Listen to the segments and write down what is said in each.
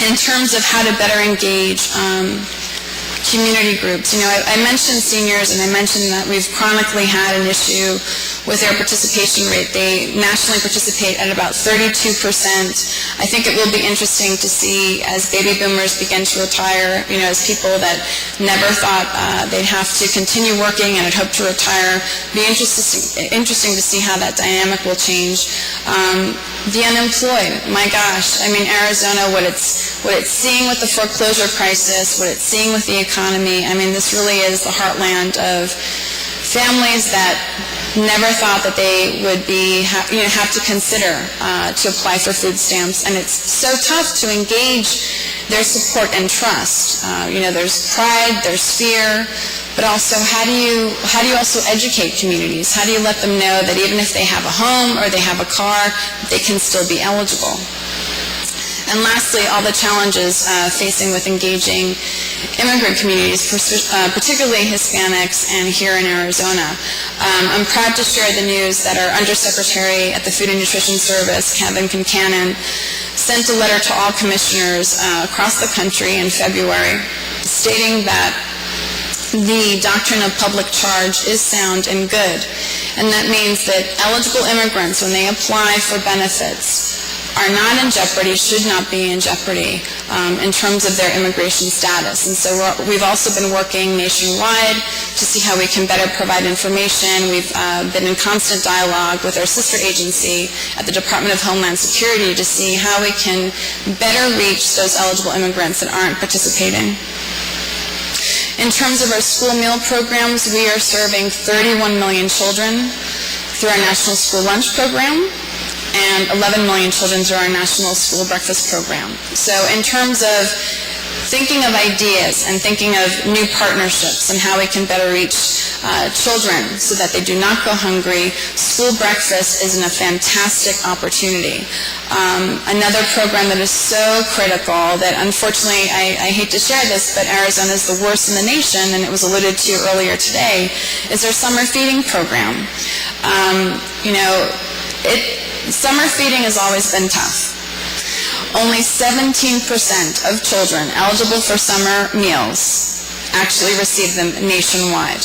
in terms of how to better engage community groups. I mentioned seniors, and I mentioned that we've chronically had an issue with their participation rate. They nationally participate at about 32%. I think it will be interesting to see as baby boomers begin to retire, as people that never thought they'd have to continue working and had hoped to retire, be interesting to see how that dynamic will change. The unemployed, my gosh, Arizona, what it's seeing with the foreclosure crisis, what it's seeing with the economy, this really is the heartland of families that never thought that they would have to consider to apply for food stamps, and it's so tough to engage their support and trust. There's pride, there's fear, but also how do you also educate communities? How do you let them know that even if they have a home or they have a car, they can still be eligible? And lastly, all the challenges facing with engaging immigrant communities, particularly Hispanics, and here in Arizona. I'm proud to share the news that our Undersecretary at the Food and Nutrition Service, Kevin Concannon, sent a letter to all commissioners across the country in February stating that the doctrine of public charge is sound and good. And that means that eligible immigrants, when they apply for benefits, are not in jeopardy, should not be in jeopardy in terms of their immigration status. And so we've also been working nationwide to see how we can better provide information. We've been in constant dialogue with our sister agency at the Department of Homeland Security to see how we can better reach those eligible immigrants that aren't participating. In terms of our school meal programs, we are serving 31 million children through our National School Lunch Program, and 11 million children through our National School Breakfast Program. So in terms of thinking of ideas and thinking of new partnerships and how we can better reach children so that they do not go hungry, school breakfast is a fantastic opportunity. Another program that is so critical that unfortunately, I hate to share this, but Arizona is the worst in the nation, and it was alluded to earlier today, is our summer feeding program. Summer feeding has always been tough. Only 17% of children eligible for summer meals actually receive them nationwide.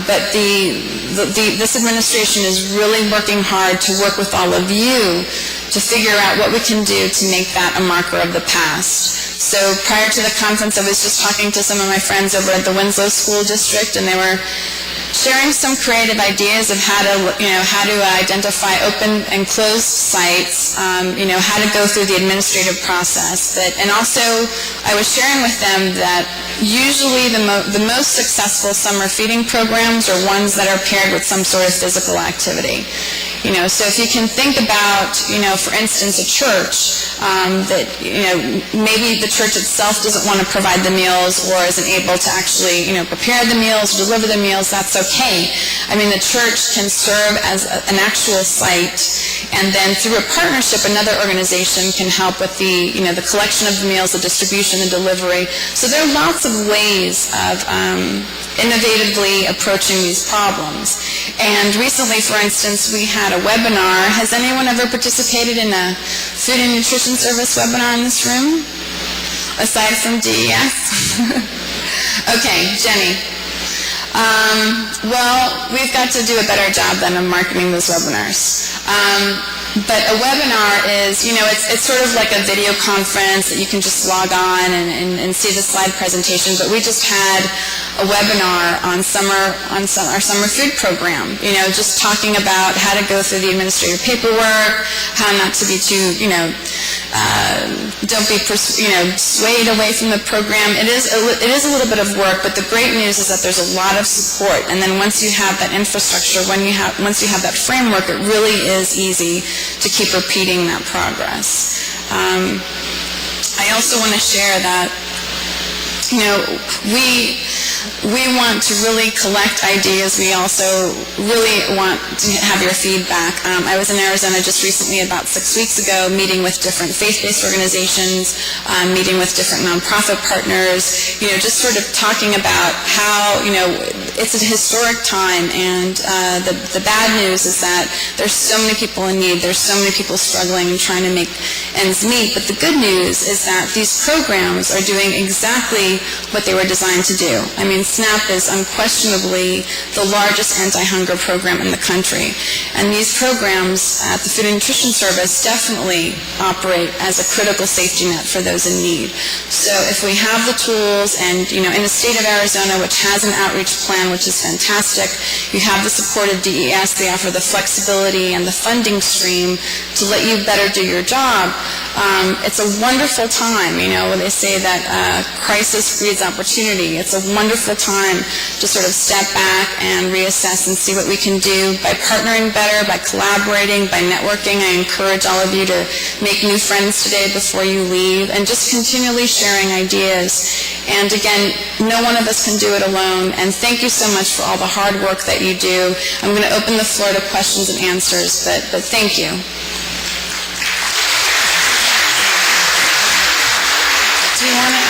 But this administration is really working hard to work with all of you to figure out what we can do to make that a marker of the past. So prior to the conference, I was just talking to some of my friends over at the Winslow School District, and they were sharing some creative ideas of how to identify open and closed sites, how to go through the administrative process. And also, I was sharing with them that usually the most successful summer feeding programs are ones that are paired with some sort of physical activity. So if you can think about, for instance, a church that, maybe the church itself doesn't want to provide the meals or isn't able to actually, prepare the meals, deliver the meals, that's okay. The church can serve as an actual site, and then through a partnership, another organization can help with the collection of the meals, the distribution, the delivery. So there are lots of ways of innovatively approaching these problems. And recently, for instance, we had a webinar. Has anyone ever participated in a food and nutrition service webinar in this room? Aside from DES? Okay, Jenny. Well, we've got to do a better job then of marketing those webinars. But a webinar is, it's sort of like a video conference that you can just log on and see the slide presentation. But we just had a webinar on our summer food program, just talking about how to go through the administrative paperwork, how not to be too, don't be swayed away from the program. It is a little bit of work, but the great news is that there's a lot of support. And then once you have that infrastructure, once you have that framework, it really is easy to keep repeating that progress. I also want to share that, we want to really collect ideas. We also really want to have your feedback. I was in Arizona just recently, about 6 weeks ago, meeting with different faith-based organizations, meeting with different nonprofit partners, just sort of talking about how, it's a historic time, and the bad news is that there's so many people in need, there's so many people struggling and trying to make ends meet, but the good news is that these programs are doing exactly what they were designed to do. I mean, SNAP is unquestionably the largest anti-hunger program in the country, and these programs at the Food and Nutrition Service definitely operate as a critical safety net for those in need. So if we have the tools, and in the state of Arizona, which has an outreach plan, which is fantastic, you have the support of DES, they offer the flexibility and the funding stream to let you better do your job. It's a wonderful time, when they say that crisis breeds opportunity. It's a wonderful time to sort of step back and reassess and see what we can do by partnering better, by collaborating, by networking. I encourage all of you to make new friends today before you leave, and just continually sharing ideas. And again, no one of us can do it alone, and thank you so much for all the hard work that you do. I'm going to open the floor to questions and answers, but thank you. Do you want to,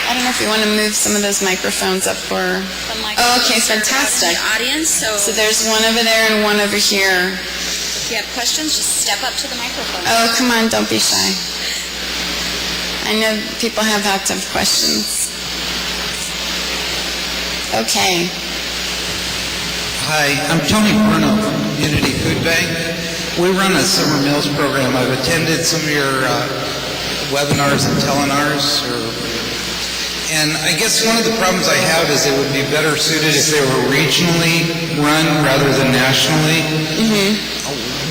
I don't know if you want to move some of those microphones up, or... Oh, okay, fantastic. Audience, so there's one over there and one over here. If you have questions, just step up to the microphone. Oh, come on, don't be shy. I know people have active questions. Okay. Hi, I'm Tony Bruno from Unity Food Bank. We run a summer meals program. I've attended some of your webinars and telenars, and I guess one of the problems I have is it would be better suited if they were regionally run rather than nationally.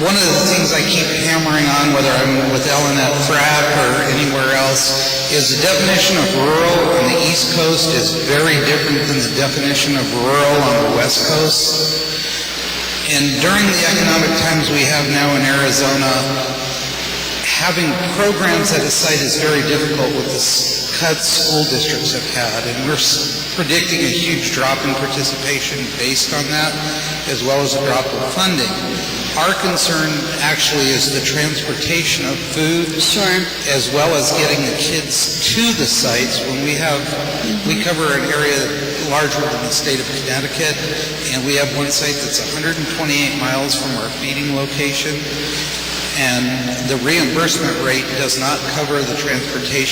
One of the things I keep hammering on, whether I'm with Ellen at FRAP or anywhere else, is the definition of rural on the East Coast is very different than the definition of rural on the West Coast. And during the economic times we have now in Arizona, having programs at a site is very difficult with the cuts school districts have had, and we're predicting a huge drop in participation based on that, as well as a drop of funding. Our concern actually is the transportation of food, as well as getting the kids to the sites. When we cover an area larger than the state of Connecticut, and we have one site that's 128 miles from our feeding location, and the reimbursement rate does not cover the transportation